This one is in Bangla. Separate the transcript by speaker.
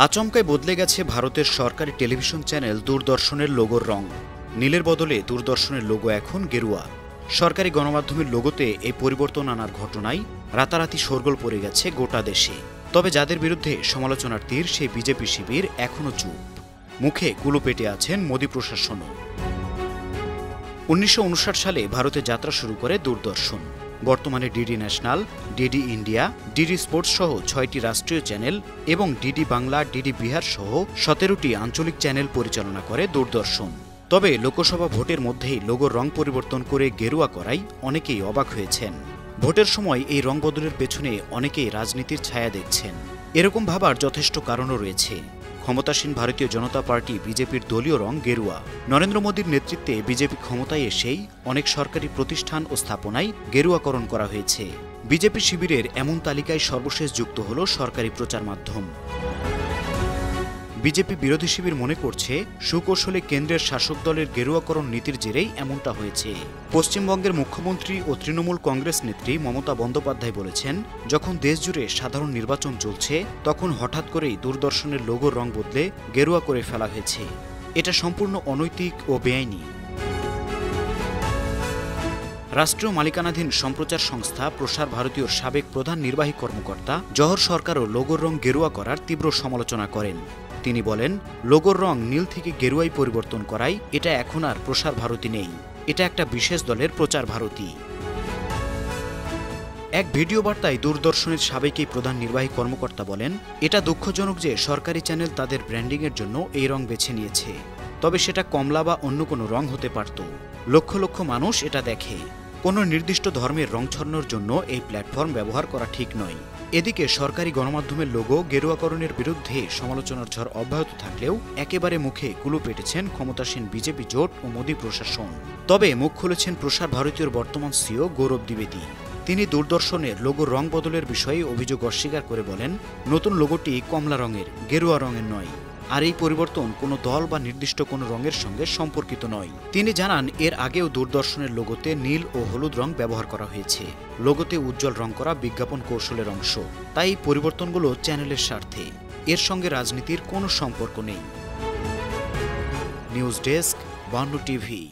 Speaker 1: আচমকায় বদলে গেছে ভারতের সরকারি টেলিভিশন চ্যানেল দূরদর্শনের লোগোর রং। নীলের বদলে দূরদর্শনের লোগো এখন গেরুয়া। সরকারি গণমাধ্যমের লোগোতে এই পরিবর্তন আনার ঘটনায় রাতারাতি শোরগোল পড়ে গেছে গোটা দেশে। তবে যাদের বিরুদ্ধে সমালোচনার তীর সেই বিজেপি শিবির এখনও চুপ, মুখে কুলো পেটে আছেন মোদী প্রশাসনও। 1959 সালে ভারতে যাত্রা শুরু করে দূরদর্শন। বর্তমানে DD national, DD India, DD sports সহ 6টি রাষ্ট্রীয় চ্যানেল এবং ডিডি বাংলা, ডিডি বিহার সহ 17টি আঞ্চলিক চ্যানেল পরিচালনা করে দূরদর্শন। তবে লোকসভা ভোটের মধ্যেই লোগোর রং পরিবর্তন করে গেরুয়া করায় অনেকেই অবাক হয়েছেন। ভোটের সময় এই রং বদলের পেছনে অনেকেই রাজনীতির ছায়া দেখছেন। এরকম ভাবার যথেষ্ট কারণও রয়েছে। ক্ষমতাসীন ভারতীয় জনতা পার্টি বিজেপির দলীয় রং গেরুয়া। নরেন্দ্র মোদীর নেতৃত্বে বিজেপি ক্ষমতায় এসেই অনেক সরকারি প্রতিষ্ঠান ও স্থাপনায় গেরুয়াকরণ করা হয়েছে। বিজেপি শিবিরের এমন তালিকায় সর্বশেষ যুক্ত হল সরকারি প্রচার মাধ্যম। বিজেপি বিরোধী শিবির মনে করছে সুকৌশলে কেন্দ্রের শাসক দলের গেরুয়াকরণ নীতির জেরেই এমনটা হয়েছে। পশ্চিমবঙ্গের মুখ্যমন্ত্রী ও তৃণমূল কংগ্রেস নেত্রী মমতা বন্দ্যোপাধ্যায় বলেছেন, যখন দেশজুড়ে সাধারণ নির্বাচন চলছে তখন হঠাৎ করেই দূরদর্শনের লোগোর রং বদলে গেরুয়া করে ফেলা হয়েছে। এটা সম্পূর্ণ অনৈতিক ও বেআইনি। রাষ্ট্রীয় মালিকানাধীন সম্প্রচার সংস্থা প্রসার ভারতীর সাবেক প্রধান নির্বাহী কর্মকর্তা জহর সরকারও লোগোর রং গেরুয়া করার তীব্র সমালোচনা করেন। তিনি বলেন, লোগোর রং নীল থেকে গেরুয়ায় পরিবর্তন করায় এটা এখন আর প্রসার ভারতী নেই, এটা একটা বিশেষ দলের প্রচার ভারতী। এক ভিডিও বার্তায় দূরদর্শনের সাবেক এই প্রধান নির্বাহী কর্মকর্তা বলেন, এটা দুঃখজনক যে সরকারি চ্যানেল তাদের ব্র্যান্ডিংয়ের জন্য এই রং বেছে নিয়েছে। তবে সেটা কমলা বা অন্য কোনো রং হতে পারত। লক্ষ লক্ষ মানুষ এটা দেখে। কোনো নির্দিষ্ট ধর্মের রং ছড়ানোর জন্য এই প্ল্যাটফর্ম ব্যবহার করা ঠিক নয়। এদিকে সরকারি গণমাধ্যমের লোগো গেরুয়াকরণের বিরুদ্ধে সমালোচনার ঝড় অব্যাহত থাকলেও একেবারে মুখে কুলু পেটেছেন ক্ষমতাসীন বিজেপি জোট ও মোদী প্রশাসন। তবে মুখ খুলেছেন প্রসার ভারতীর বর্তমান সিও গৌরব দ্বিবেদী। তিনি দূরদর্শনের লোগোর রং বদলের বিষয়ে অভিযোগ অস্বীকার করে বলেন, নতুন লোগোটি কমলা রঙের, গেরুয়া রঙের নয়। আর এই পরিবর্তন কোনো দল বা নির্দিষ্ট কোনো রঙের সঙ্গে সম্পর্কিত নয়। তিনি জানান, এর আগেও দূরদর্শনের লোগোতে নীল ও হলুদ রং ব্যবহার করা হয়েছে। লোগোতে উজ্জ্বল রং করা বিজ্ঞাপন কৌশলের অংশ। তাই এই পরিবর্তনগুলো চ্যানেলের স্বার্থে, এর সঙ্গে রাজনীতির কোনো সম্পর্ক নেই। News desk, Bangla TV.